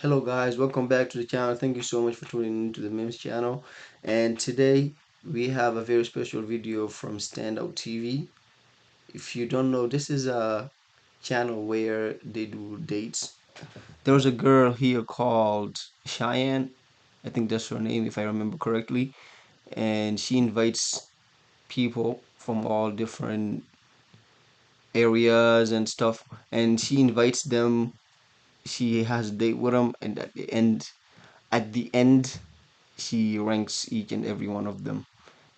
Hello guys, welcome back to the channel. Thank you so much for tuning into the Mimse channel. And today we have a very special video from Standout TV. If you don't know, this is a channel where they do dates. There's a girl here called CHIAN. I think that's her name if I remember correctly. And she invites people from all different areas and stuff. And she invites them. She has a date with them, and at the end she ranks each and every one of them.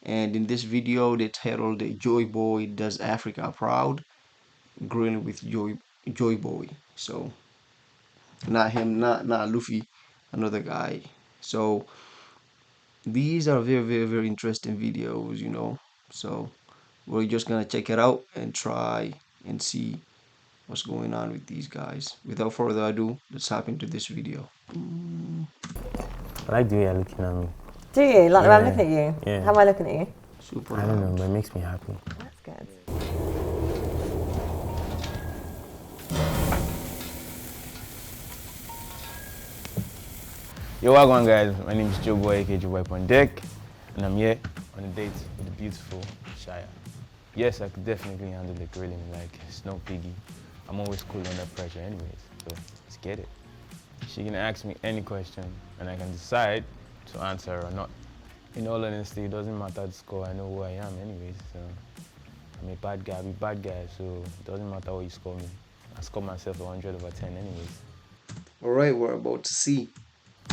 And in this video, they titled Joeboy Does Africa Proud, Grilling with Joeboy. So not him, not Luffy, another guy. So these are very interesting videos. So we're just gonna check it out and try and see what's going on with these guys. Without further ado, let's hop into this video. I like the way you're looking at me. Do you? Like the way I'm Yeah. looking at you? Yeah. How am I looking at you? Super I don't know, loud. but it makes me happy. That's good. Yo, welcome guys. My name is Joeboy, aka Joeboy on deck, and I'm here on a date with the beautiful CHIAN. Yes, I could definitely handle the grilling like Snow Piggy. I'm always cool under pressure anyways, so let's get it. She can ask me any question, and I can decide to answer or not. In all honesty, it doesn't matter the score, I know who I am anyways, so I'm a bad guy, I be bad guy, so it doesn't matter what you score me. I score myself 100/10 anyways. Alright, we're about to see.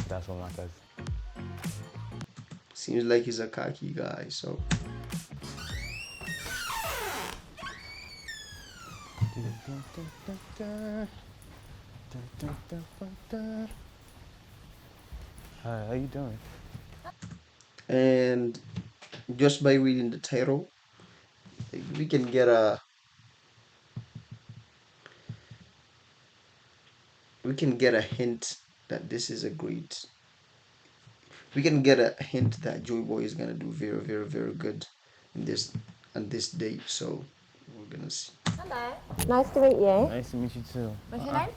That's what matters. Seems like he's a cocky guy, so Hi, how you doing? and just by reading the title, we can get a hint that this is a great. We can get a hint that Joeboy is gonna do very good in this on this date. So we're gonna see. Hello. Nice to meet you. Nice to meet you too. What's your name?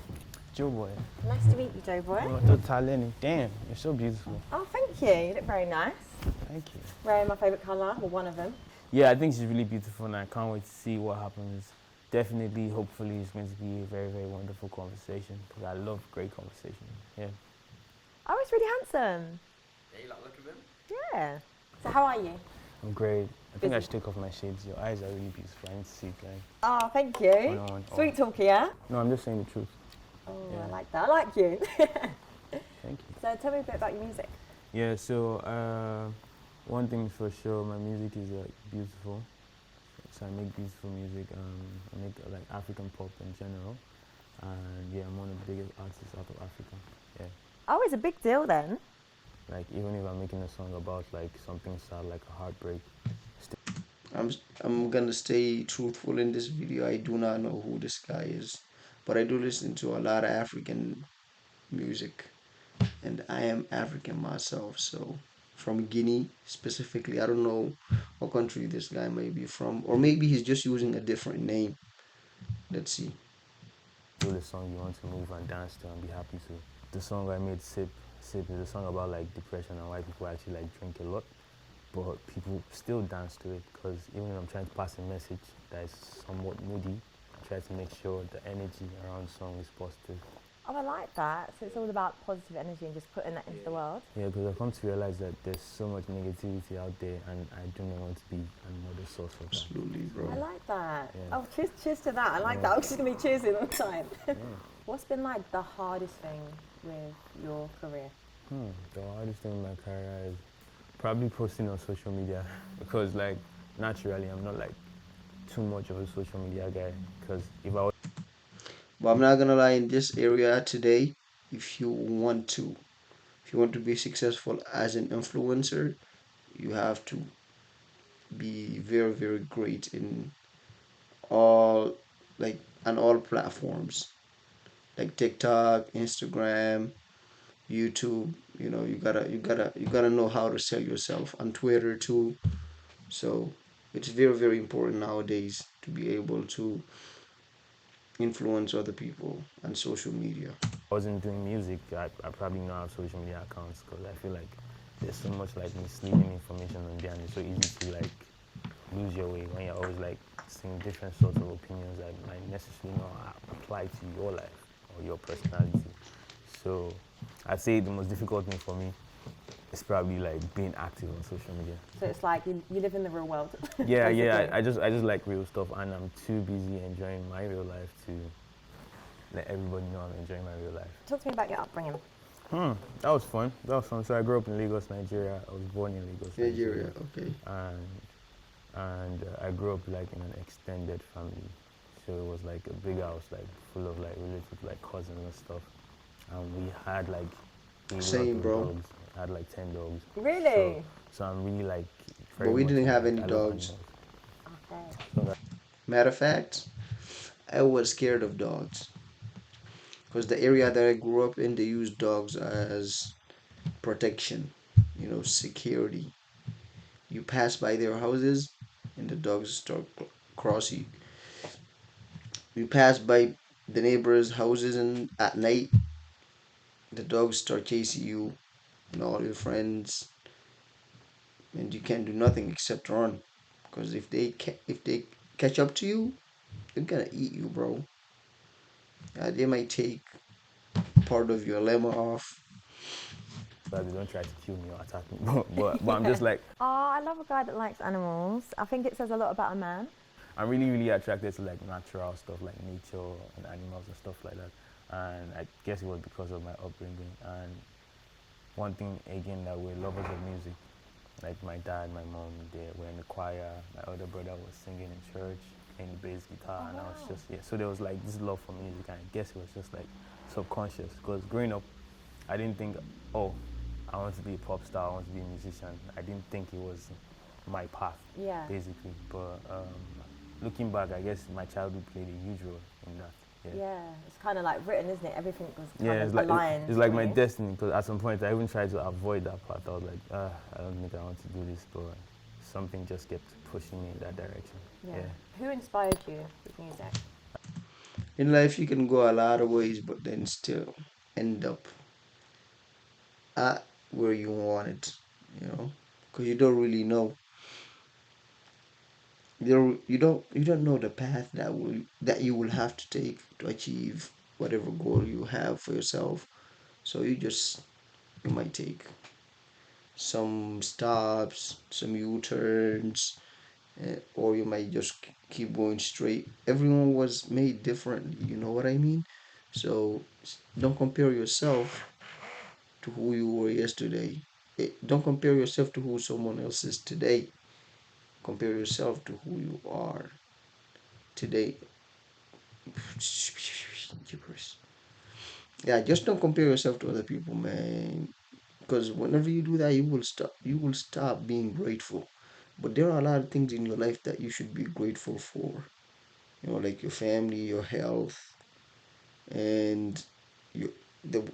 Joeboy. Nice to meet you, Joe Boy. Oh, totality. Damn, you're so beautiful. Oh, thank you. You look very nice. Thank you. Wearing my favourite colour, or one of them. Yeah, I think she's really beautiful and I can't wait to see what happens. Definitely, hopefully, it's going to be a very wonderful conversation because I love great conversation. Yeah. Oh, he's really handsome. Yeah, you like look at them? Yeah. So how are you? I'm great. I think I Busy. should take off my shades. Your eyes are really beautiful. I need to see, like. Oh, thank you. One-on-one. Sweet talker, yeah? No, I'm just saying the truth. Oh, Yeah. I like that. I like you. Thank you. So tell me a bit about your music. Yeah, so one thing for sure, my music is beautiful. So I make beautiful music. I make like African pop in general, and yeah, I'm one of the biggest artists out of Africa. Yeah, Oh, it's a big deal then. like even if I'm making a song about like something sad, like a heartbreak. I'm gonna stay truthful in this video. I do not know who this guy is, but I do listen to a lot of African music, and I am African myself. So from Guinea specifically, I don't know what country this guy may be from, or maybe he's just using a different name. Let's see. Do the song you want to move and dance to and be happy to. The song I made, Sip, is a song about like depression and why people actually like drink a lot, but people still dance to it because even if I'm trying to pass a message that is somewhat moody, I try to make sure the energy around the song is positive. Oh, I like that. So it's all about positive energy and just putting that into the world. Yeah, because I've come to realize that there's so much negativity out there and I do not want to be another source of that. Absolutely, I bro. like that. Yeah. Oh, cheers to that. I like Yeah. that. I'm just going to be cheersing all the time. Yeah. What's been like the hardest thing with your career? The hardest thing in my career is probably posting on social media because like naturally I'm not like too much of a social media guy because if I was But I'm not gonna lie, in this area today, if if you want to be successful as an influencer, you have to be very great in all like on all platforms like TikTok, Instagram, YouTube. You gotta know how to sell yourself on Twitter too. So it's very important nowadays to be able to influence other people on social media? I wasn't doing music, I probably not have social media accounts because I feel like there's so much like misleading information on there, and it's so easy to like lose your way when you're always like seeing different sorts of opinions that might necessarily not apply to your life or your personality. So I'd say the most difficult thing for me is probably like being active on social media. So it's like you live in the real world. Yeah, yeah. basically. I just like real stuff, and I'm too busy enjoying my real life to let everybody know I'm enjoying my real life. Talk to me about your upbringing. That was fun. That was fun. So I grew up in Lagos, Nigeria. I was born in Lagos, Nigeria, okay. And I grew up like in an extended family. So it was like a big house, like full of like related like cousins and stuff. And we had like a lot Same, of bro. dogs. I had like 10 dogs. Really? So I'm really like But very we much didn't have like, any I love dogs. animals. Okay. Matter of fact, I was scared of dogs because the area that I grew up in, they use dogs as protection, security. You pass by their houses, and the dogs start cross you. You pass by the neighbors' houses, and at night, the dogs start chasing you and all your friends, and you can't do nothing except run. Because if they catch up to you, they're gonna eat you, bro. They might take part of your lemon off. But they don't try to kill me or attack me. But I'm just like, Oh, I love a guy that likes animals. I think it says a lot about a man. I'm really, really attracted to like natural stuff like nature and animals and stuff like that. And I guess it was because of my upbringing. And one thing again that we're lovers of music. Like my dad, my mom, they were in the choir. My older brother was singing in church, playing bass guitar, and I was just So there was like this love for music, and I guess it was just like subconscious. Because growing up, I didn't think, oh, I want to be a pop star, I want to be a musician. I didn't think it was my path, Yeah. basically. But looking back, I guess my childhood played a huge role in that. Yeah, it's kind of like written, isn't it? Everything was kind Yeah, of aligned. it's like for my you. destiny. Because at some point, I even tried to avoid that path. I was like, I don't think I want to do this, but something just kept pushing me in that direction. Yeah. Who inspired you with music? In life, you can go a lot of ways, but then still end up at where you want it, because you don't really know. You don't know the path that you will have to take to achieve whatever goal you have for yourself. So you might take some stops, some U-turns, or you might just keep going straight. Everyone was made differently, you know what I mean? So don't compare yourself to who you were yesterday. Don't compare yourself to who someone else is today. Compare yourself to who you are today. Gibberish. Yeah, just don't compare yourself to other people, man. Because whenever you do that, you will stop being grateful. But there are a lot of things in your life that you should be grateful for. Like your family, your health, and your the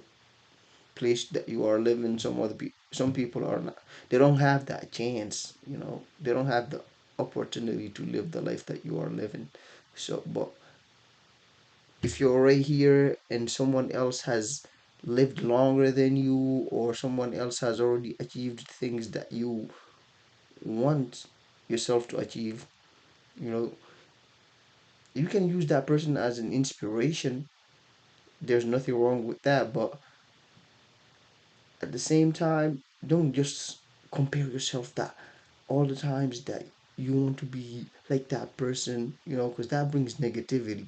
place that you are living. Some people are not. They don't have that chance. They don't have the opportunity to live the life that you are living. So, but if you're right here and someone else has lived longer than you, or someone else has already achieved things that you want yourself to achieve, you know you can use that person as an inspiration. There's nothing wrong with that, but at the same time, don't just compare yourself that all the times that you want to be like that person, because that brings negativity.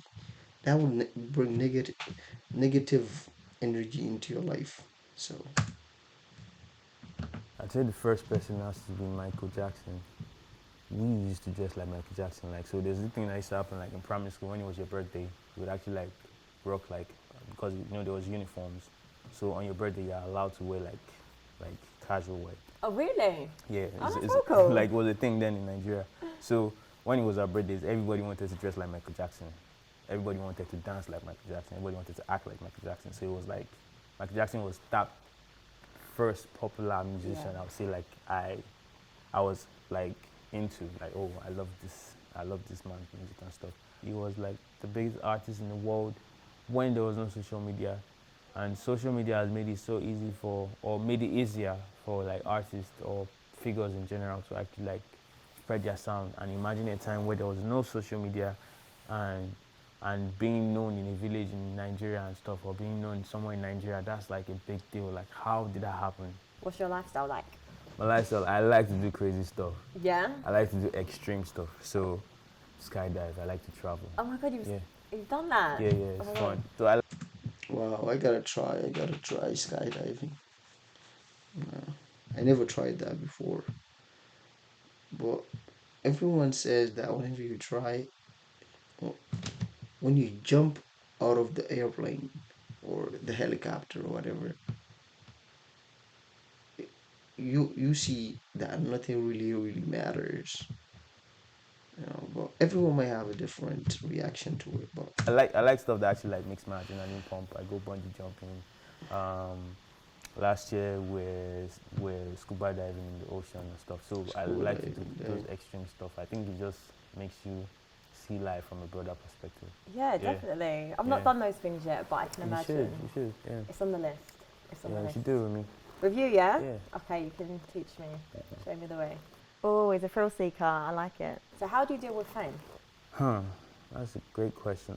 That will bring negative energy into your life. So I'd say the first person has to be Michael Jackson. We used to dress like Michael Jackson. Like, so there's this thing that used to happen like in primary school when it was your birthday. You would actually like rock like, because there was uniforms. So on your birthday you're allowed to wear like casual wear. Oh, really? Yeah, Oh, that's it's so cool. like it was a thing then in Nigeria. So when it was our birthdays, everybody wanted to dress like Michael Jackson. Everybody wanted to dance like Michael Jackson. Everybody wanted to act like Michael Jackson. So it was like Michael Jackson was that first popular musician. Yeah. I would say like I was like into like, oh, I love this I love this man's music and stuff. He was like the biggest artist in the world when there was no social media. And social media has made it so easy for, or made it easier for like artists or figures in general to actually like spread their sound. And imagine a time where there was no social media and being known in a village in Nigeria and stuff, or being known somewhere in Nigeria, that's like a big deal. Like, how did that happen? What's your lifestyle like? My lifestyle, I like to do crazy stuff. Yeah? I like to do extreme stuff. So, skydive, I like to travel. Oh my god, Yeah. you've done that? Yeah, Oh it's my fun. God. So I Wow, I gotta try skydiving. I never tried that before, but everyone says that whenever you try, well, when you jump out of the airplane or the helicopter or whatever, you see that nothing really matters. But everyone might have a different reaction to it. But I like stuff that actually like makes my adrenaline pump. I go bungee jumping. Um, Last year we're scuba diving in the ocean and stuff. So I scuba like to do diving, those dang. extreme stuff. I think it just makes you see life from a broader perspective. Yeah, Yeah. definitely. I've Yeah. not done those things yet, but I can You imagine. should, yeah. It's on the list. It's on Yeah, the you list. should do it with me. With you, yeah? Yeah. Okay, you can teach me. Show me the way. Oh, he's a thrill seeker. I like it. So how do you deal with fame? Huh. That's a great question.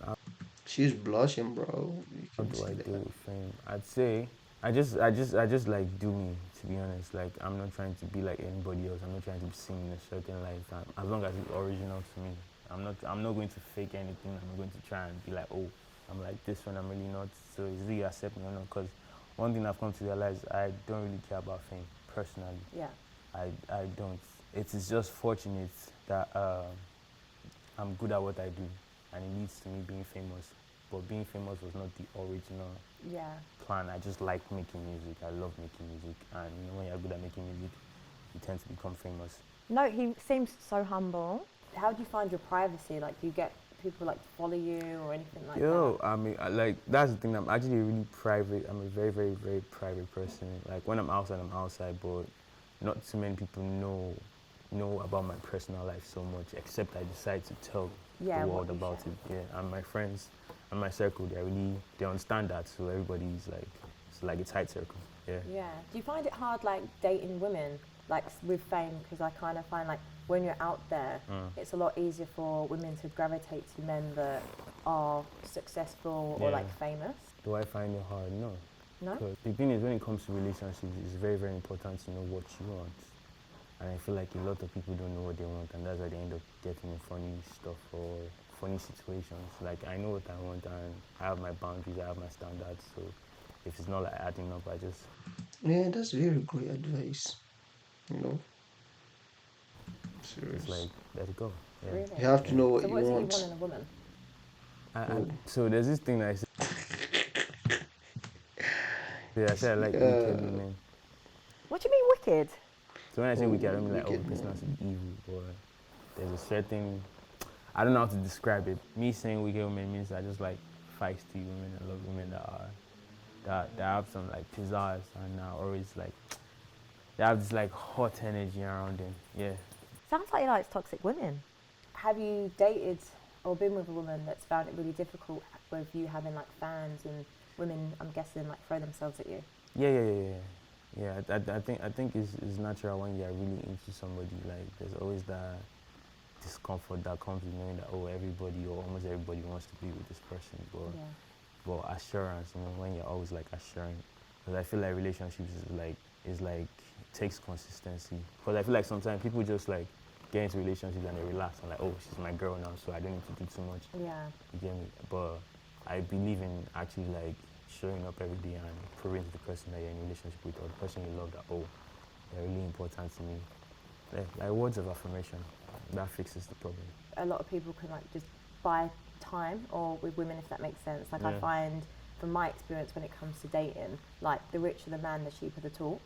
She's blushing, bro. You How can do I see deal that. with fame? I'd say I just like do me, to be honest. Like, I'm not trying to be like anybody else. I'm not trying to be seen in a certain light. As long as it's original to me, I'm not going to fake anything. I'm not going to try and be like, oh, I'm like this when I'm really not. So is it you accept me or not? Because one thing I've come to realize, I don't really care about fame personally. Yeah. I don't. It is just fortunate that I'm good at what I do, and it leads to me being famous. But being famous was not the original Yeah. plan. I just like making music. I love making music, and when you're good at making music, you tend to become famous. No, he seems so humble. How do you find your privacy? Like, do you get people like to follow you or anything like Yo, that? I mean, like, that's the thing. I'm actually really private. I'm a very private person. Like, when I'm outside, but not too many people know about my personal life so much, except I decide to tell Yeah, the what world you about share. it. Yeah, and my friends and my circle, they understand that. So everybody's like, it's like a tight circle. Yeah. Yeah. Do you find it hard, like, dating women, like, with fame? Because I kind of find, like, when you're out there, it's a lot easier for women to gravitate to men that are successful or, Yeah. like, famous. Do I find it hard? No. No? Because the thing is, when it comes to relationships, it's very important to know what you want. And I feel like a lot of people don't know what they want, and that's why they end up getting in funny stuff or funny situations. Like, I know what I want, and I have my boundaries, I have my standards. So if it's not like adding up, I just Yeah, that's very great advice. You know, it's serious. like let it go. Yeah. Really? You have to Yeah. know what So you what is it you want want. in a woman? Oh. So there's this thing that I say. Yeah, I said I like wicked Uh, women. What do you mean wicked? So when I say oh, wicked, I don't mean like, oh, the wicked person has to man. be evil, but there's a certain, I don't know how to describe it. Me saying wicked women means I just like feisty women. I love women that have some like pizzazz and are always like, they have this like hot energy around them. Yeah. Sounds like he likes toxic women. Have you dated or been with a woman that's found it really difficult with you having like fans and women, I'm guessing, like throw themselves at you? Yeah. I think it's natural when you're really into somebody. Like, there's always that discomfort that comes with knowing that, oh, everybody or almost everybody wants to be with this person. Yeah. But assurance, when you're always like assuring, because I feel like relationships is like it takes consistency. Because I feel like sometimes people just like get into relationships and they relax and like, oh, she's my girl now, so I don't need to do too much. Yeah. You get me? But I believe in actually like showing up every day and proving to the person that you're in a relationship with, or the person you love, that, oh, they're really important to me. Like words of affirmation, that fixes the problem. A lot of people can like just buy time, or with women, if that makes sense. Like, I Yeah. find from my experience when it comes to dating, like the richer the man, the cheaper the talk,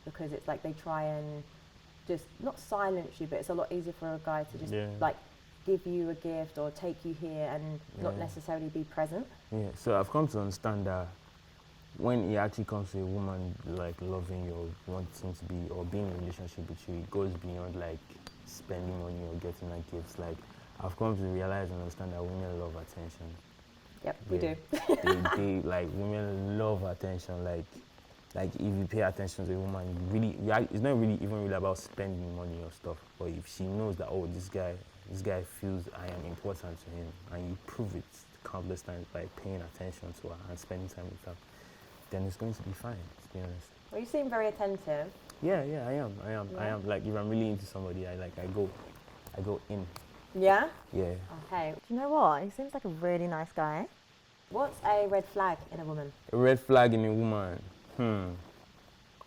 because it's like they try and just not silence you, but it's a lot easier for a guy to just Yeah. like give you a gift or take you here and not Yeah. necessarily be present. Yeah, so I've come to understand that when it actually comes to a woman like loving you or wanting to be or being in a relationship with you, it goes beyond like spending money or getting like gifts. Like I've come to realize and understand that women love attention. Yep, we do. They like women love attention. Like if you pay attention to a woman, it's not really even really about spending money or stuff. But if she knows that, oh, this guy feels I am important to him, and you prove it countless times by paying attention to her and spending time with her, then it's going to be fine, to be honest. Well, you seem very attentive. Yeah, I am. Like if I'm really into somebody, I go in. Yeah? Yeah. Okay. Do you know what? He seems like a really nice guy. What's a red flag in a woman? A red flag in a woman.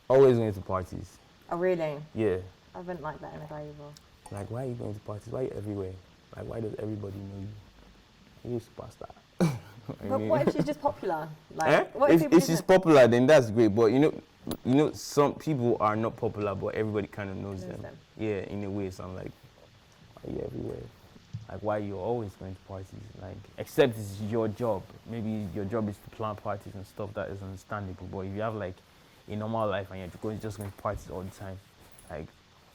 Always going to parties. Oh, really? Yeah. I wouldn't like that in a guy either. Like, why are you going to parties? Why are you everywhere? Like, why does everybody know you? You're a superstar. But what if she's just popular? Like, Eh? what If she's popular, then that's great. But you know, some people are not popular, but everybody kind of knows them. Yeah, in a way. So I'm like, why are you everywhere? Like, why you're always going to parties? Like, except it's your job. Maybe your job is to plan parties and stuff. That is understandable. But if you have like a normal life and you're just going to parties all the time, like,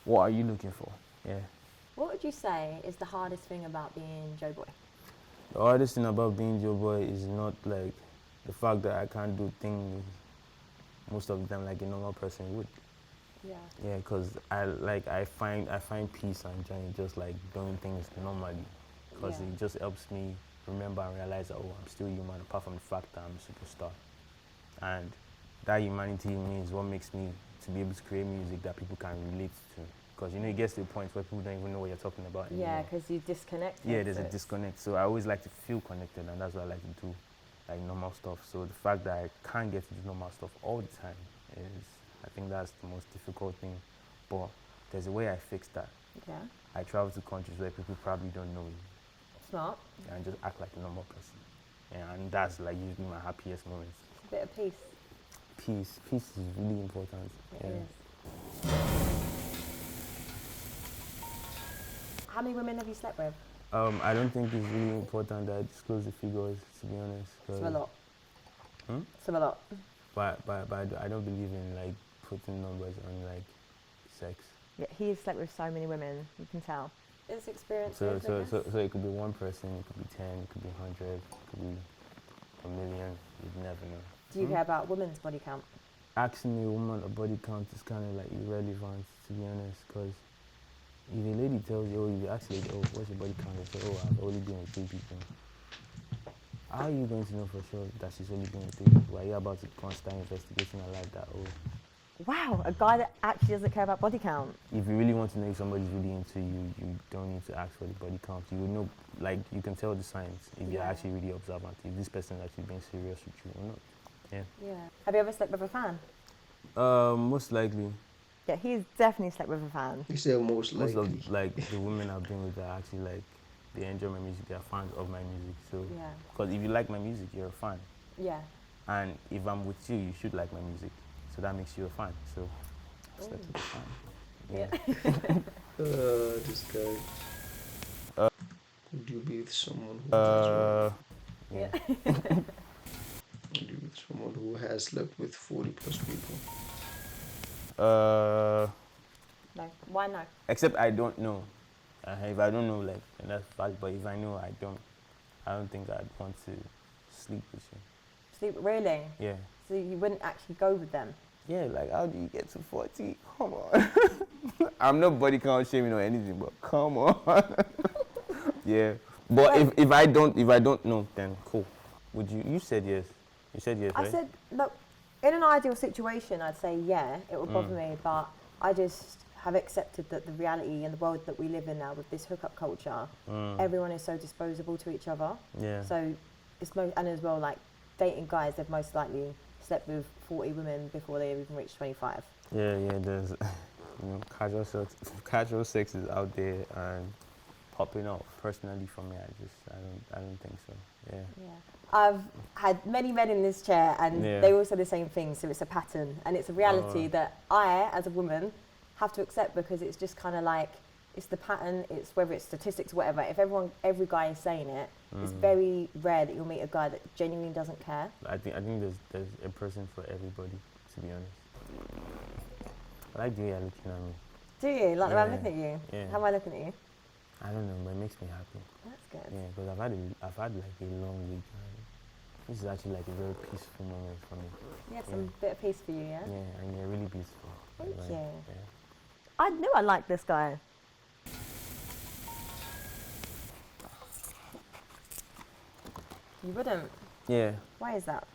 what are you looking for? Yeah. What would you say is the hardest thing about being Joeboy? The hardest thing about being Joeboy is not like the fact that I can't do things most of the time like a normal person would. Yeah. Yeah, because I find peace and joy in just like doing things normally, because it just helps me remember and realize that, oh, I'm still human apart from the fact that I'm a superstar, and that humanity means what makes me to be able to create music that people can relate to. Because it gets to a point where people don't even know what you're talking about anymore. Yeah, because you disconnect. Yeah, there's a disconnect. So I always like to feel connected, and that's what I like to do, like normal stuff. So the fact that I can't get to do normal stuff all the time is, I think that's the most difficult thing. But there's a way I fix that. Yeah. I travel to countries where people probably don't know me. Smart. And just act like a normal person. Yeah, and that's like usually my happiest moments. A bit of peace. Peace is really important. It is. How many women have you slept with? I don't think it's really important that I disclose the figures, to be honest. It's a lot. Hmm? It's a lot. But I don't believe in like putting numbers on like sex. Yeah, he's slept with so many women, you can tell. It's experience. So it could be one person, it could be 10, it could be 100, it could be a million, you'd never know. Do you care about women's body count? Asking a woman a body count is kind of like irrelevant, to be honest, because if a lady tells you, oh, you ask a lady, oh, what's your body count? They say, oh, I've only been with 3 people. How are you going to know for sure that she's only been with 3 people? Are you about to start investigating her like that? Oh. Wow, a guy that actually doesn't care about body count. If you really want to know if somebody's really into you, you don't need to ask for the body count. You will know, like, you can tell the signs if you're actually really observant, if this person is actually being serious with you or not. Yeah. Yeah. Have you ever slept with a fan? Most likely. Yeah, he's definitely slept with a fan. You say most likely. Most of like the women I've been with are actually like, they enjoy my music, they're fans of my music. So, because if you like my music, you're a fan. Yeah. And if I'm with you, you should like my music. So that makes you a fan. So, slept with a fan. Yeah. This guy. Would you be with someone who Yeah. would you be with someone who has slept with 40 plus people? No. Why no? Except I don't know. If I don't know, like, then that's valid. But if I know, I don't think I'd want to sleep with you. Sleep, really? Yeah. So you wouldn't actually go with them? Yeah, like, how do you get to 40? Come on. I'm not body count shaming or anything, but come on. Yeah. But if I don't know, then cool. Would you? You said yes. You said yes, right? I said, look, in an ideal situation, I'd say yeah, it would bother me, but I just have accepted that the reality and the world that we live in now with this hookup culture, everyone is so disposable to each other. Yeah. So it's and as well, like, dating guys, they've most likely slept with 40 women before they even reached 25. Yeah, there's casual sex is out there and popping up. Personally, for me, I don't think so. Yeah. I've had many men in this chair, and they all say the same thing. So it's a pattern, and it's a reality that I, as a woman, have to accept, because it's just kind of like, it's the pattern. It's whether it's statistics, whatever. If every guy is saying it, it's very rare that you'll meet a guy that genuinely doesn't care. I think there's a person for everybody, to be honest. I like the way you're looking at me. Do you? Like the way I'm Yeah, looking at you? yeah. How am I looking at you? I don't know, but it makes me happy. That's good. Yeah, because I've had like a long week, and this is actually like a very peaceful moment for me. You had some bit of peace for you, yeah? Yeah, and you're really beautiful. Thank Like, you. Yeah. I knew I liked this guy. You wouldn't? Yeah. Why is that?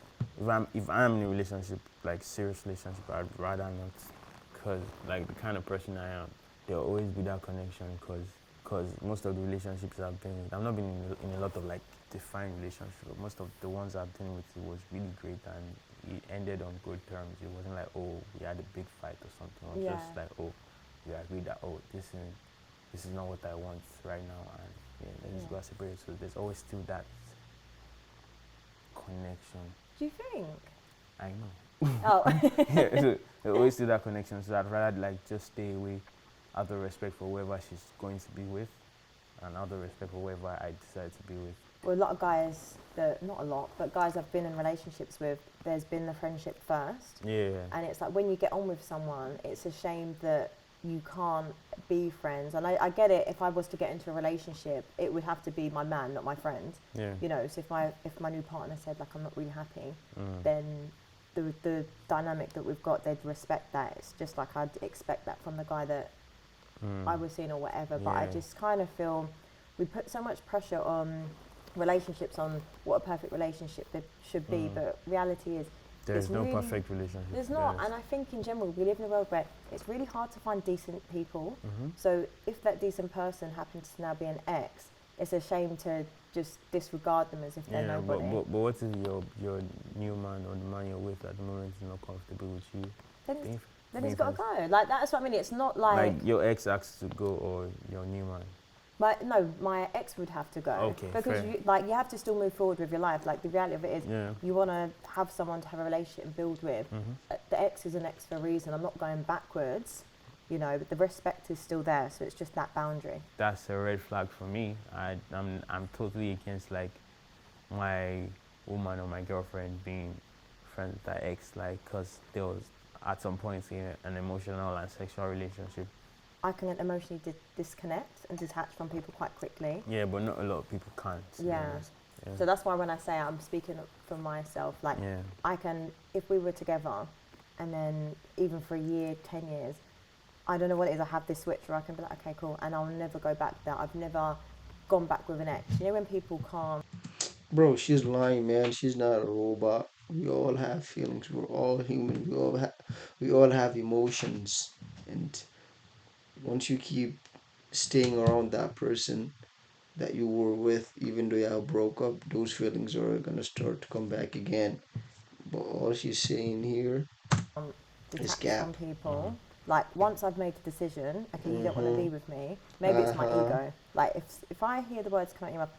If I'm in a relationship, like serious relationship, I'd rather not, cause like the kind of person I am, there'll always be that connection. Cause most of the relationships I've been with, I've not been in a lot of like defined relationships. But most of the ones I've been with, it was really great and it ended on good terms. It wasn't like, oh, we had a big fight or something. It was just like, oh, we agreed that, oh, this is not what I want right now, and yeah, let's go our separate. So there's always still that connection. Do you think? I know. Oh. Yeah, so there always still that connection. So I'd rather like just stay away out of respect for whoever she's going to be with, and out of respect for whoever I decide to be with. Well, a lot of guys, not a lot, but guys I've been in relationships with, there's been the friendship first. Yeah. And it's like when you get on with someone, it's a shame that you can't be friends. And I get it, if I was to get into a relationship, it would have to be my man, not my friend. Yeah. You know, so if my new partner said like I'm not really happy, then the dynamic that we've got, they'd respect that. It's just like I'd expect that from the guy that I was seeing or whatever. But I just kind of feel we put so much pressure on relationships, on what a perfect relationship should be, but reality is There's no really, perfect relationship. there's not. And I think in general we live in a world where it's really hard to find decent people. So if that decent person happens to now be an ex, it's a shame to just disregard them as if they're nobody. But what if your new man or the man you're with at the moment is not comfortable with you? Then he's got to go. Like that's what I mean. It's not like your ex asks to go or your new man. My ex would have to go. Okay, because fair. you have to still move forward with your life. Like the reality of it is, you want to have someone to have a relationship and build with. The ex is an ex for a reason. I'm not going backwards, you know, but the respect is still there. So it's just that boundary. That's a red flag for me. I'm totally against like my woman or my girlfriend being friends with that ex, like, cause there was at some point in an emotional and sexual relationship. I can emotionally disconnect and detach from people quite quickly. Yeah, but not a lot of people can't. Yeah. So that's why when I say I'm speaking for myself, like I can, if we were together and then even for a year, 10 years, I don't know what it is, I have this switch where I can be like, okay, cool, and I'll never go back there. I've never gone back with an ex. You know when people can't... Bro, she's lying, man. She's not a robot. We all have feelings. We're all human. We all have emotions. And once you keep staying around that person that you were with, even though y'all broke up, those feelings are gonna start to come back again. But all she's saying here is detach from cap. people. Like once I've made the decision, okay, you don't want to be with me. Maybe it's my ego. Like if I hear the words come out your mouth,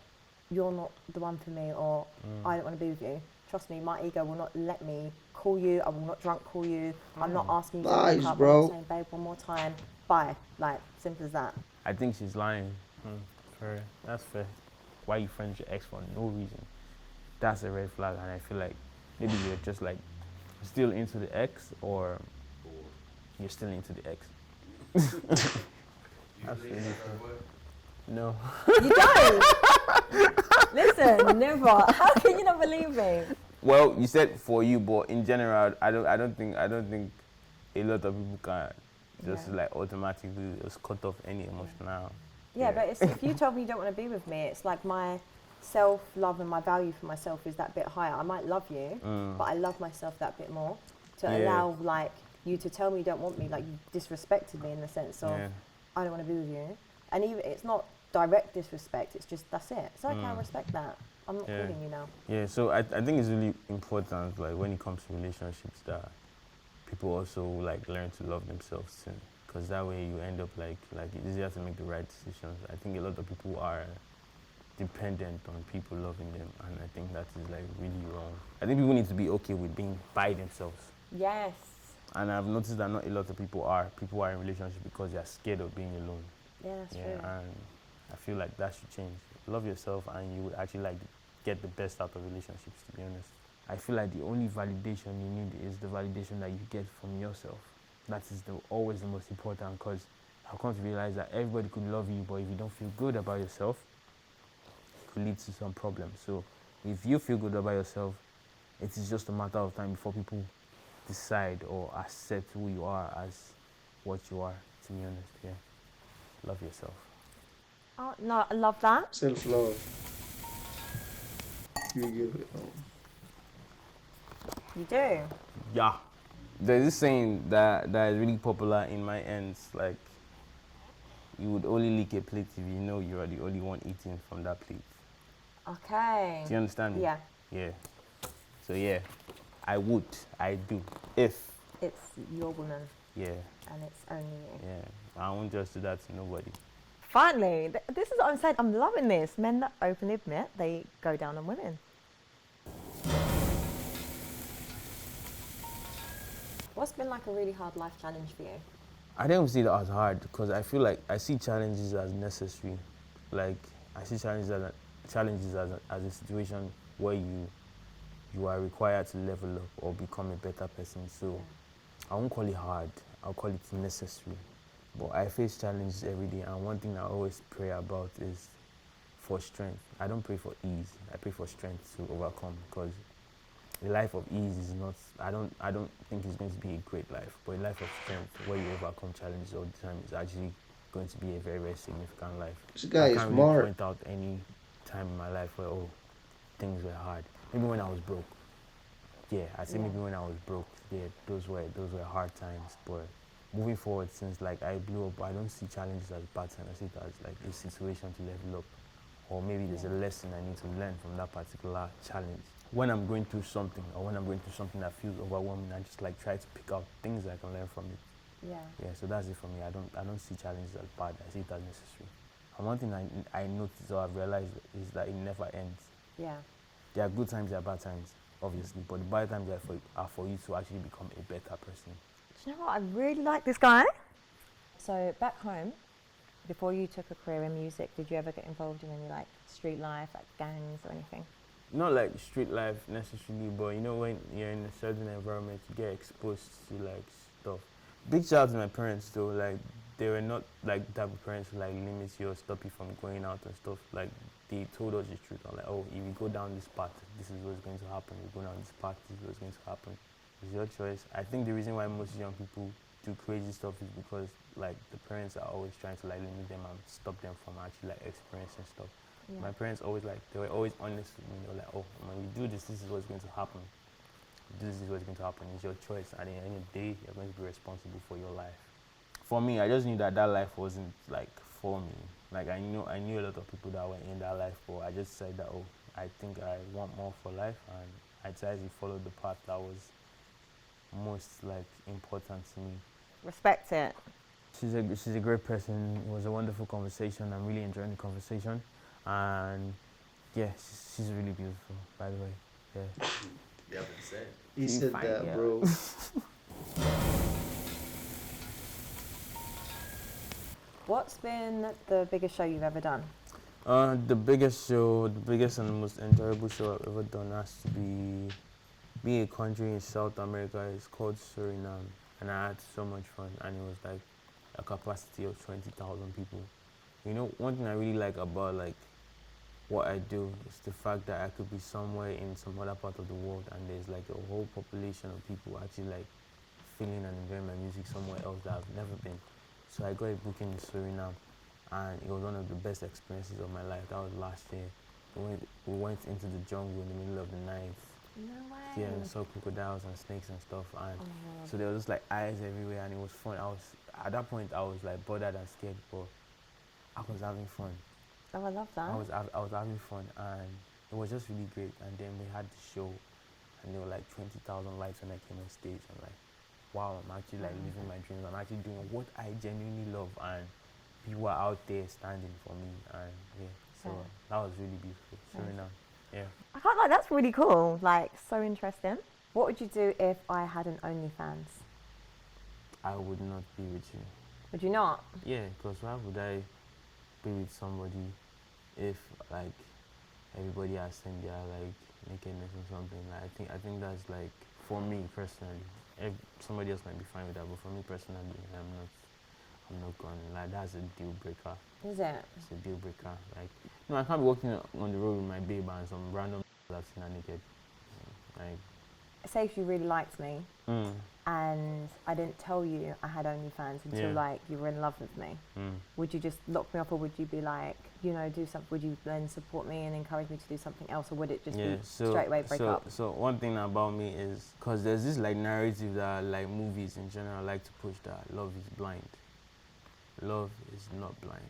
you're not the one for me, or I don't want to be with you. Trust me, my ego will not let me call you. I will not drunk call you. I'm not asking you to Lies, pick up. bro. I'm not saying, babe, one more time. Bye. Like simple as that. I think she's lying. Fair. That's fair. Why you friends with your ex for no reason? That's a red flag, and I feel like maybe you're just like still into the ex, or you're still into the ex. That's really fair. No. You don't. Listen, never. How can you not believe me? Well, you said for you, but in general, I don't think a lot of people can just like automatically just cut off any emotional. Yeah, but if you told me you don't want to be with me, it's like my self-love and my value for myself is that bit higher. I might love you, but I love myself that bit more to allow like you to tell me you don't want me, like you disrespected me in the sense of I don't want to be with you. And even it's not direct disrespect, it's just that's it. So I respect that. I'm not calling you now. Yeah, so I think it's really important, like when it comes to relationships, that people also like learn to love themselves too, because that way you end up like it's easier to make the right decisions. I think a lot of people are dependent on people loving them, and I think that is like really wrong. I think people need to be okay with being by themselves. Yes. And I've noticed that not a lot of people are in relationships because they're scared of being alone. Yeah, that's true. And I feel like that should change. Love yourself, and you would actually like get the best out of relationships, to be honest. I feel like the only validation you need is the validation that you get from yourself. That is always the most important, because I've come to realize that everybody could love you, but if you don't feel good about yourself, it could lead to some problems. So if you feel good about yourself, it is just a matter of time before people decide or accept who you are as what you are, to be honest. Yeah. Love yourself. Oh, no, I love that. Self-love. You give it. You do. Yeah. There's this saying that is really popular in my ends, like, you would only lick a plate if you know you are the only one eating from that plate. Okay. Do you understand me? Yeah. Yeah. So yeah, I do, if. It's your woman Yeah, and it's only you. yeah. I won't just do that to nobody. Finally, this is what I'm saying. I'm loving this. Men that openly admit they go down on women. What's been like a really hard life challenge for you? I don't see that as hard because I feel like I see challenges as necessary. Like, I see challenges as a situation where you are required to level up or become a better person. So I won't call it hard. I'll call it necessary. But I face challenges every day, and one thing I always pray about is for strength. I don't pray for ease. I pray for strength to overcome, because a life of ease is not. I don't think it's going to be a great life. But a life of strength, where you overcome challenges all the time, is actually going to be a very, very significant life. This guy I is can't really smart. point out any time in my life where things were hard. Maybe when I was broke. Yeah, I say maybe when I was broke. Yeah, those were hard times. But moving forward, since like I blew up, I don't see challenges as bad times. I see it as like a situation to level up, or maybe there's a lesson I need to learn from that particular challenge. When I'm going through something, or when I'm going through something that feels overwhelming, I just like try to pick out things I can learn from it. Yeah. Yeah, so that's it for me. I don't see challenges as bad. I see it as necessary. And one thing I noticed or I've realized is that it never ends. Yeah. There are good times, there are bad times, obviously, but the bad times are for you to actually become a better person. Do you know what? I really like this guy. So back home, before you took a career in music, did you ever get involved in any like street life, like gangs or anything? Not like street life necessarily, but you know, when you're in a certain environment, you get exposed to like stuff. Big shout out to my parents though, like they were not like the type of parents who like limit you or stop you from going out and stuff. Like they told us the truth. I'm like, oh, if you go down this path, this is what's going to happen. You go down this path, this is what's going to happen. It's your choice. I think the reason why most young people do crazy stuff is because like the parents are always trying to like limit them and stop them from actually like experiencing stuff. Yeah. My parents always like, they were always honest with me. They were like, oh, when you do this, this is what's going to happen. This is what's going to happen. It's your choice. At the end of the day, you're going to be responsible for your life. For me, I just knew that life wasn't like for me. Like I knew a lot of people that were in that life, but I just said that, oh, I think I want more for life, and I tried to follow the path that was most like important to me. Respect it. She's a great person. It was a wonderful conversation. I'm really enjoying the conversation, and yeah, she's really beautiful, by the way. Yeah. You haven't said. He said fine, that, yeah. bro. What's been the biggest show you've ever done? The biggest and most enjoyable show I've ever done has to be a country in South America. It's called Suriname, and I had so much fun, and it was like a capacity of 20,000 people. You know, one thing I really like about like what I do is the fact that I could be somewhere in some other part of the world, and there's like a whole population of people actually like feeling and enjoying my music somewhere else that I've never been. So I got a booking in Suriname, and it was one of the best experiences of my life. That was last year. We went into the jungle in the middle of the night. No way. Yeah, and saw crocodiles and snakes and stuff, and so there was just like eyes everywhere, and it was fun. At that point I was like bothered and scared, but I was having fun. Oh, I love that. I was having fun, and it was just really great. And then we had the show, and there were like 20,000 lights when I came on stage. I'm like, wow, I'm actually like living my dreams. I'm actually doing what I genuinely love, and people are out there standing for me. And yeah, so that was really beautiful. Suriname, yeah. I can't lie, that's really cool. Like, so interesting. What would you do if I had an OnlyFans? I would not be with you. Would you not? Yeah, because why would I be with somebody if like everybody has seen their like nakedness or something? Like, I think that's like, for me personally. If somebody else might be fine with that, but for me personally, I'm not going. Like, that's a deal breaker. Is it? It's a deal breaker. Like, no, I can't be walking on the road with my babe and some random that's seen her naked. Like, Say if you really liked me mm, and I didn't tell you I had OnlyFans until Yeah. like you were in love with me, would you just lock me up, or would you be like, you know, do something? Would you then support me and encourage me to do something else, or would it just yeah. be straight away break up? So one thing about me is, because there's this like narrative that like movies in general like to push, that love is blind. Love is not blind.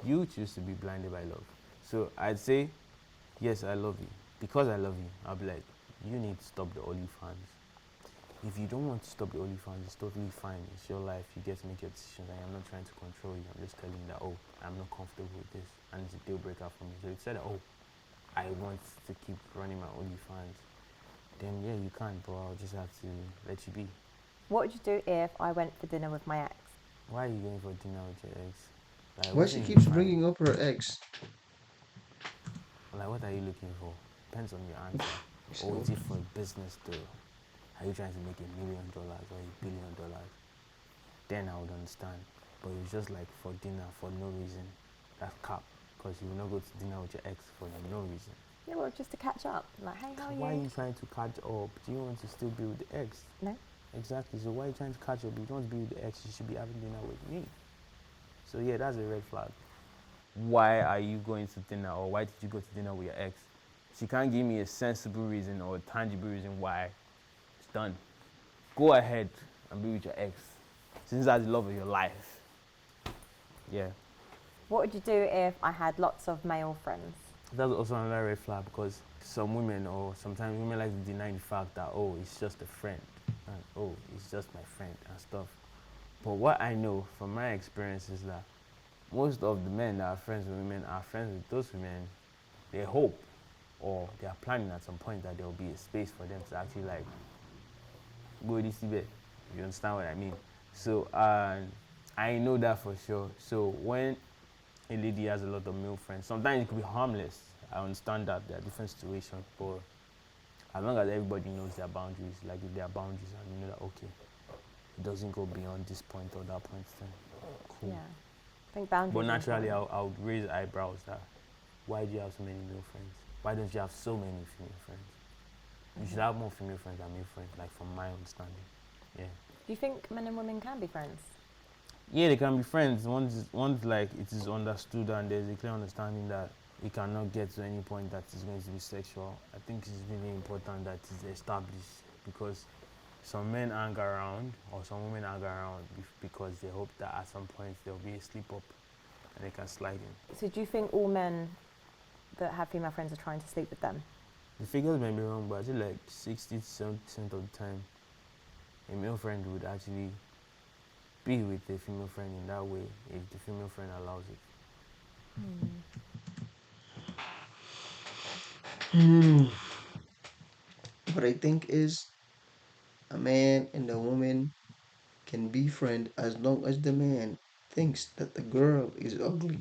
You choose to be blinded by love. So I'd say, yes, I love you. Because I love you, I'll be like, you need to stop the OnlyFans. If you don't want to stop the OnlyFans, it's totally fine. It's your life. You get to make your decisions. I'm not trying to control you. I'm just telling you that, oh, I'm not comfortable with this. And it's a deal breaker for me. So if you said, oh, I want to keep running my OnlyFans, then yeah, you can, but I'll just have to let you be. What would you do if I went for dinner with my ex? Why are you going for dinner with your ex? Like, Why what she are you keeps trying- bringing up her ex? Like, what are you looking for? Depends on your answer. So- Or is it for a business deal? Are you trying to make $1 million or $1 billion? Then I would understand. But it's just like for dinner for no reason. That's cap. Because you will not go to dinner with your ex for no reason. Yeah, well, just to catch up. Like, hey, how are Why are you? you trying to catch up? Do you want to still be with the ex? No. Exactly. So why are you trying to catch up? If you don't want to be with the ex, you should be having dinner with me. So yeah, that's a red flag. Why are you going to dinner, or why did you go to dinner with your ex? She can't give me a sensible reason or a tangible reason why. It's done. Go ahead and be with your ex, since that's the love of your life. Yeah. What would you do if I had lots of male friends? That's also another red flag, because some women, or sometimes women, like to deny the fact that, oh, it's just a friend, and oh, it's just my friend and stuff. But what I know from my experience is that most of the men that are friends with women are friends with those women. They hope, or they are planning at some point, that there will be a space for them to actually like go this bit. You understand what I mean? So I know that for sure. So when a lady has a lot of male friends, sometimes it could be harmless. I understand that there are different situations, but as long as everybody knows their boundaries, like if there are boundaries and you know that, okay, it doesn't go beyond this point or that point, then cool. Yeah. I think boundaries. But are naturally, important. I would raise eyebrows that, why do you have so many male friends? Why don't you have so many female friends? You should have more female friends than male friends, like from my understanding. Yeah. Do you think men and women can be friends? Yeah, they can be friends. Once like it is understood and there's a clear understanding that it cannot get to any point that is going to be sexual. I think it's really important that it's established, because some men hang around, or some women hang around because they hope that at some point there'll be a slip up and they can slide in. So do you think all men that have female friends are trying to sleep with them? The figures may be wrong, but I feel like 60 to 70% of the time, a male friend would actually be with a female friend in that way if the female friend allows it. What I think is, a man and a woman can be friends as long as the man thinks that the girl is ugly.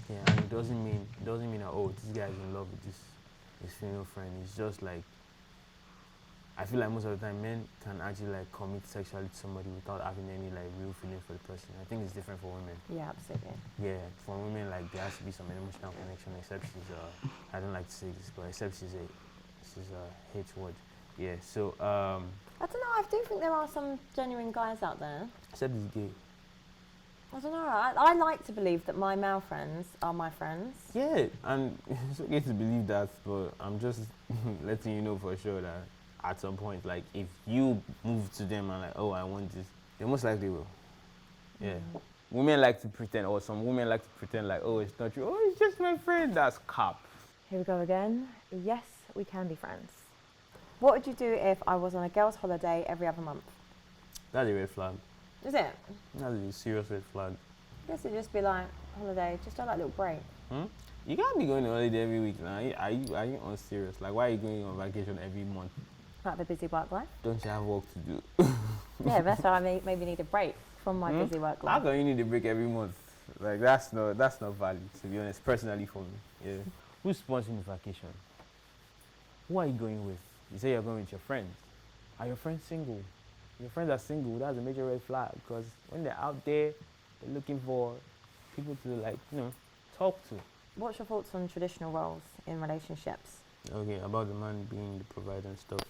Yeah, and it doesn't mean that, oh, this guy is in love with his female friend. It's just like, I feel like most of the time men can actually like commit sexually to somebody without having any like real feeling for the person. I think it's different for women. Yeah, absolutely. Yeah, for women, like there has to be some emotional connection, except she's I don't like to say this, but except she's a H word. Yeah, so I don't know. I do think there are some genuine guys out there. except he's gay. I don't know. I like to believe that my male friends are my friends. Yeah, and it's okay to believe that, but I'm just letting you know for sure that at some point, like if you move to them and like, oh, I want this, they most likely will. Yeah. Women like to pretend, or some women like to pretend like, oh, it's not true. Oh, it's just my friend. That's cap. Here we go again. Yes, we can be friends. What would you do if I was on a girls' holiday every other month? That's a red flag. Is it? That's a serious red flag. I guess it'd just be like holiday, just have that little break. You can't be going on holiday every week now. Are you on serious? Like, why are you going on vacation every month? Like the busy work life. Don't you have work to do? Yeah, that's why I maybe need a break from my busy work How life. come you need a break every month? Like, that's not valid, to be honest, personally for me. Yeah. Who's sponsoring the vacation? Who are you going with? You say you're going with your friends. are your friends single? Your friends are single, that's a major red flag, because when they're out there, they're looking for people to, like, talk to. What's your thoughts on traditional roles in relationships? Okay, about the man being the provider and stuff.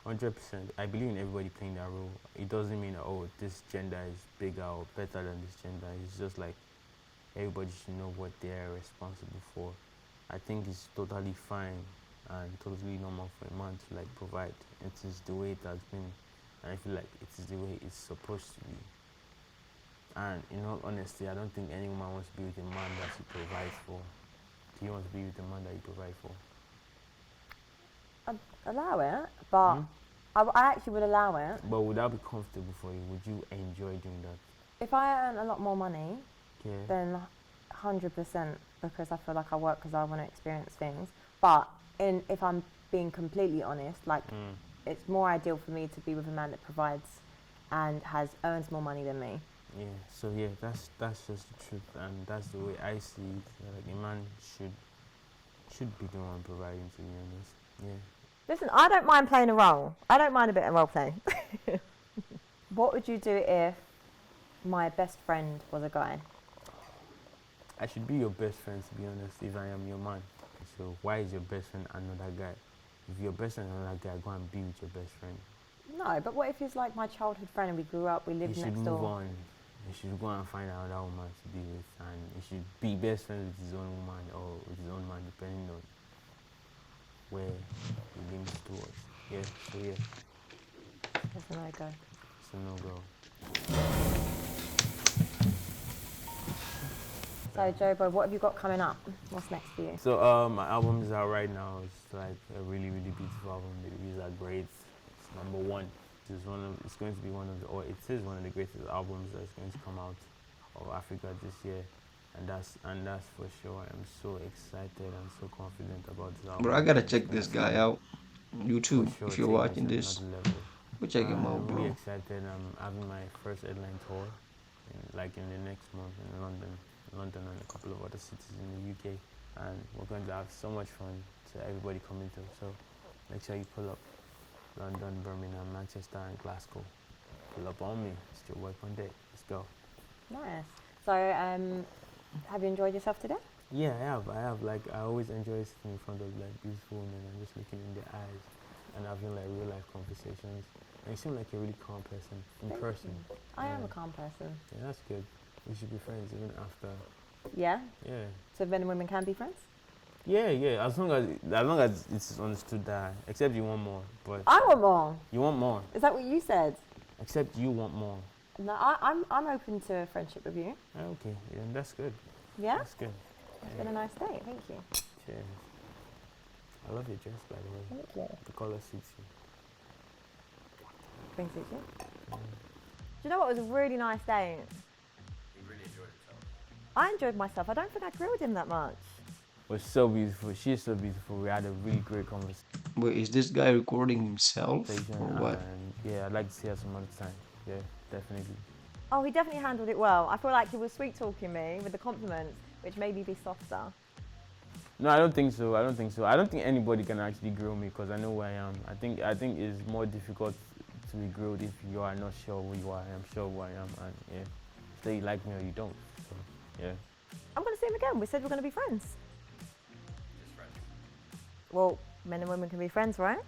100%. I believe in everybody playing their role. It doesn't mean that, oh, this gender is bigger or better than this gender. It's just like everybody should know what they're responsible for. I think it's totally fine and totally normal for a man to, like, provide. It is the way it has been, and I feel like it is the way it's supposed to be. And in all honesty, I don't think any woman wants to be with a man that she provides for. Do you want to be with a man that you provide for? I'd allow it, but I actually would allow it. But would that be comfortable for you? Would you enjoy doing that? If I earn a lot more money, Yeah. then 100%, because I feel like I work because I want to experience things. But if I'm being completely honest, like it's more ideal for me to be with a man that provides and earns more money than me. Yeah. So yeah, that's just the truth, and that's the way I see it. Like a man should be the one providing, to be honest. Yeah. Listen, I don't mind playing a role. I don't mind a bit of role play. What would you do if my best friend was a guy? I should be your best friend, to be honest, if I am your man. So why is your best friend another guy? If your best friend is another guy, go and be with your best friend. No, but what if he's like my childhood friend and we grew up, we lived He next should door? move on. He should go and find another woman to be with, and he should be best friends with his own woman or with his own man, depending on where he leans towards. Yeah, so yeah, That's a no-go. so no go. So, Joeboy, what have you got coming up? What's next for you? So my album is out right now. It's like a really, really beautiful album. The reviews are great. It's #1. It's going to be one of the, or it is one of the greatest albums that's going to come out of Africa this year, and that's for sure. I'm so excited and so confident about this album. Bro, I gotta check this guy out. You too, For sure, if you're taking watching it to this. another level. Go check him out, I'm really bro. excited. I'm having my first headline tour, in the next month in London and a couple of other cities in the UK, and we're going to have so much fun to everybody coming through. So make sure you pull up. London, Birmingham, Manchester, and Glasgow. Pull up on me. It's Joeboy on deck. Let's go. Nice. So, have you enjoyed yourself today? Yeah, I have. Like, I always enjoy sitting in front of, like, beautiful women and just looking in their eyes and having, like, real life conversations. And you seem like a really calm person in person. I am a calm person. Yeah, that's good. We should be friends even after. Yeah? Yeah. So men and women can be friends? Yeah. As long as it's understood that, except you want more. But I want more. you want more. Is that what you said? Except you want more. No, I'm open to a friendship with you. Okay, yeah, that's good. Yeah? That's good. It's been a nice day. Thank you. Cheers. I love your dress, by the way. Thank you. The color suits you. Brings it to you. Do you know what? It was a really nice day. You really enjoyed yourself. I enjoyed myself. I don't think I grilled him that much. Was so beautiful. She's so beautiful. We had a really great Wait, is this guy recording himself conversation. or what? And yeah, I'd like to see her some other time. Yeah, definitely. Oh, he definitely handled it well. I feel like he was sweet talking me with the compliments, which made me be softer. No, I don't think so. I don't think anybody can actually grill me because I know who I am. I think it's more difficult to be grilled if you are not sure who you are. I'm sure who I am, and yeah, say you like me or you don't. So yeah. I'm going to see him again. We said we're going to be friends. Just friends. Well, men and women can be friends, right?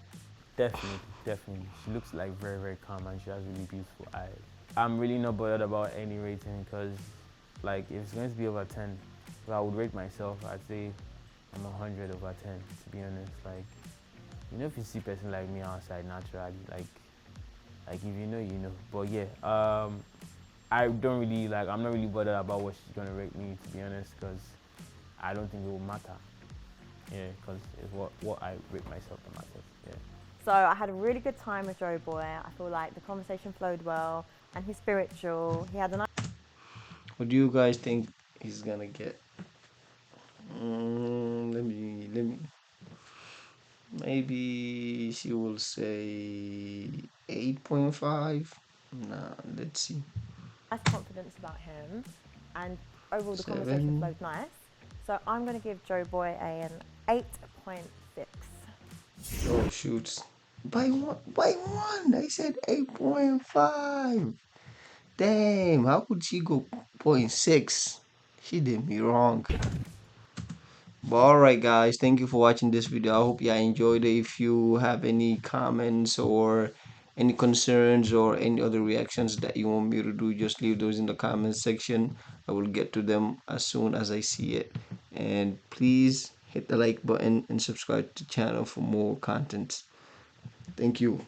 Definitely. She looks like very, very calm and she has really beautiful eyes. I'm really not bothered about any rating because, like, if it's going to be over 10, if I would rate myself, I'd say I'm 100 over 10, to be honest. Like, you know, if you see a person like me outside naturally, like if you know, you know. But yeah, I'm not really bothered about what she's going to rate me, to be honest, because I don't think it will matter. Yeah, because it's what I rate myself that matters, yeah. So I had a really good time with Joeboy. I feel like the conversation flowed well and he's spiritual. He had a nice... What do you guys think he's gonna get? Let me. Maybe she will say 8.5. Nah, let's see. confidence about him, and overall the 7. conversation flowed nice. So I'm going to give Joeboy an 8.6. Oh shoot, By one. I said 8.5. Damn, how could she go point 0.6? She did me wrong. But alright guys, thank you for watching this video. I hope you enjoyed it. If you have any comments or any concerns or any other reactions that you want me to do, just leave those in the comment section. I will get to them as soon as I see it. And please hit the like button and subscribe to the channel for more content. Thank you.